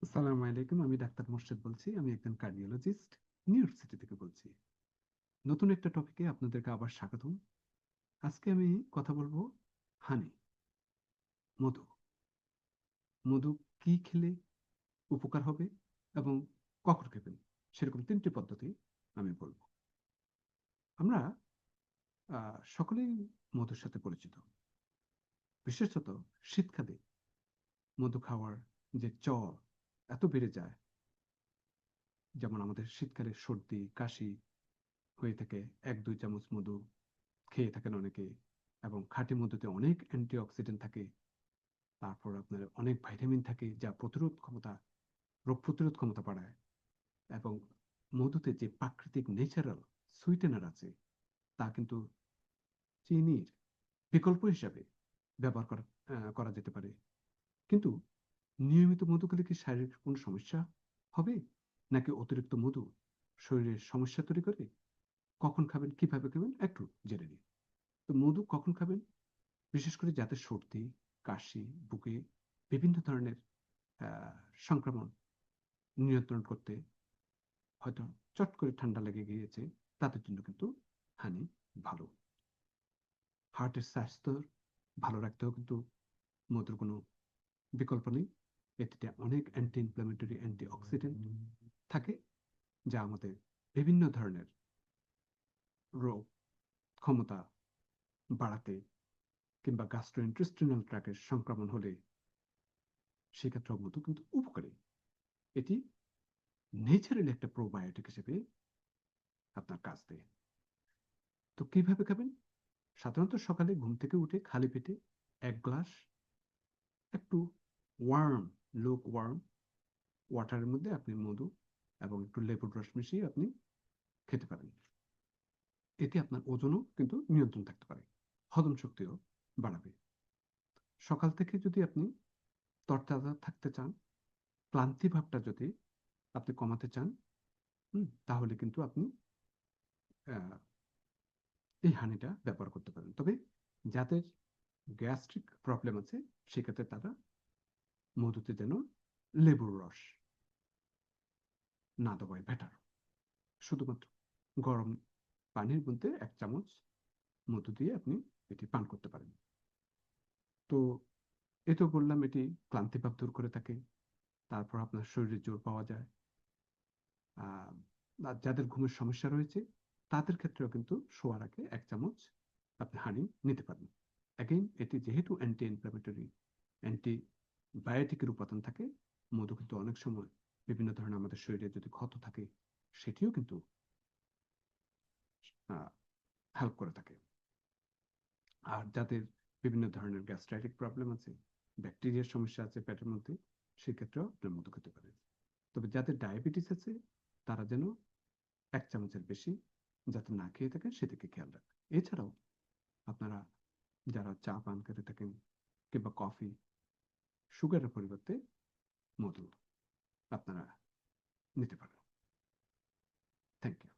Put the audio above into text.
আসসালামু আলাইকুম। আমি ডাক্তার মোর্শেদ বলছি। আমি একজন কার্ডিওলজিস্ট, নিউ ইয়র্ক সিটি থেকে বলছি। নতুন একটা টপিকে আপনাদেরকে আবার স্বাগতম। আজকে আমি কথা বলবো হানি, মধু। মধু কি খেলে উপকার হবে এবং কখন খাবেন, সেরকম 3টি পদ্ধতি আমি বলবো। আমরা সকলেই মধুর সাথে পরিচিত। বিশেষত শীতকালে মধু খাওয়ার যে চল এত বেড়ে যায়, যেমন আমাদের শীতকালে সর্দি কাশি হয়ে থাকে, 1-2 চামচ মধু খেয়ে থাকেন অনেকে। এবং খাঁটি মধুতে অনেক অ্যান্টিঅক্সিডেন্ট থাকে, তারপর আপনার অনেক ভাইটামিন থাকে যা রোগ প্রতিরোধ ক্ষমতা বাড়ায়। এবং মধুতে যে প্রাকৃতিক ন্যাচারাল সুইটেনার আছে, তা কিন্তু চিনির বিকল্প হিসাবে ব্যবহার করা যেতে পারে। কিন্তু নিয়মিত মধু খেলে কি শারীরিক কোনো সমস্যা হবে, নাকি অতিরিক্ত মধু শরীরের সমস্যা তৈরি করে? কখন খাবেন, কিভাবে খাবেন, একটু জেনে নিন। তো মধু কখন খাবেন? বিশেষ করে যাদের সর্দি কাশি, বুকে বিভিন্ন ধরনের আহ, সংক্রমণ নিয়ন্ত্রণ করতে হয়তো চট করে ঠান্ডা লেগে গিয়েছে, তাদের জন্য কিন্তু হানি ভালো। হার্টের স্বাস্থ্য ভালো রাখতেও কিন্তু মধুর কোনো বিকল্প নেই। এতে অনেক অ্যান্টি ইনফ্ল্যামেটরি অ্যান্টি অক্সিডেন্ট থাকে, যা আমাদের বিভিন্ন ধরনের রোগ ক্ষমতা বাড়াতে কিংবা গ্যাস্ট্রোইন্টেস্টিনাল ট্র্যাকের সংক্রমণ হলে সেক্ষেত্রে মধু কিন্তু উপকারী। এটি ন্যাচারালি একটা প্রোবায়োটিক হিসেবে আপনার কাজ দেয়। তো কিভাবে খাবেন? সাধারণত সকালে ঘুম থেকে উঠে খালি পেটে 1 গ্লাস একটু ওয়ার্ম, লুক ওয়ার্ম ওয়াটারের মধ্যে আপনি মধু এবং একটু লেবুর রস মিশিয়ে আপনি খেতে পারেন। এতে আপনার ওজনও কিন্তু নিয়ন্ত্রণ থাকতে পারে, হজম শক্তিও বাড়াবে। সকাল থেকে যদি আপনি তরতাজা থাকতে চান, ক্লান্তি ভাবটা যদি আপনি কমাতে চান, তাহলে কিন্তু আপনি আহ, এই হানিটা ব্যবহার করতে পারেন। তবে যাদের গ্যাস্ট্রিক প্রবলেম আছে, সেক্ষেত্রে তারা মধুতে যেন লেবুর রস না দেওয়াই বেটার। শুধুমাত্র গরম পানির মধ্যে 1 চামচ মধু দিয়ে আপনি এটি পান করতে পারেন। তো এ তো বললাম এটি ক্লান্তিভাব দূর করে থাকে, তারপর আপনার শরীরে জোর পাওয়া যায়। আহ আর যাদের ঘুমের সমস্যা রয়েছে, তাদের ক্ষেত্রেও কিন্তু শোয়ার আগে 1 চামচ আপনি হানি নিতে পারেন। অ্যাগেইন, এটি যেহেতু অ্যান্টি ইনফ্লামেটরি অ্যান্টিবায়োটিকের উপাদান থাকে, মধু কিন্তু অনেক সময় বিভিন্ন ধরনের আমাদের শরীরে যদি ক্ষত থাকে, সেটিও কিন্তু হেল্প করে থাকে। আর যাদের বিভিন্ন ধরনের গ্যাস্ট্রাইটিক প্রবলেম আছে, ব্যাকটেরিয়ার সমস্যা আছে পেটের মধ্যে, সেক্ষেত্রেও আপনার মধু খেতে পারেন। তবে যাদের ডায়াবেটিস আছে, তারা যেন 1 চামচের বেশি যাতে না খেয়ে থাকেন, সেদিকে খেয়াল রাখবেন। এছাড়াও আপনারা যারা চা পান করে থাকেন কিংবা কফি, সুগারের পরিবর্তে মধু আপনারা নিতে পারেন। Thank you.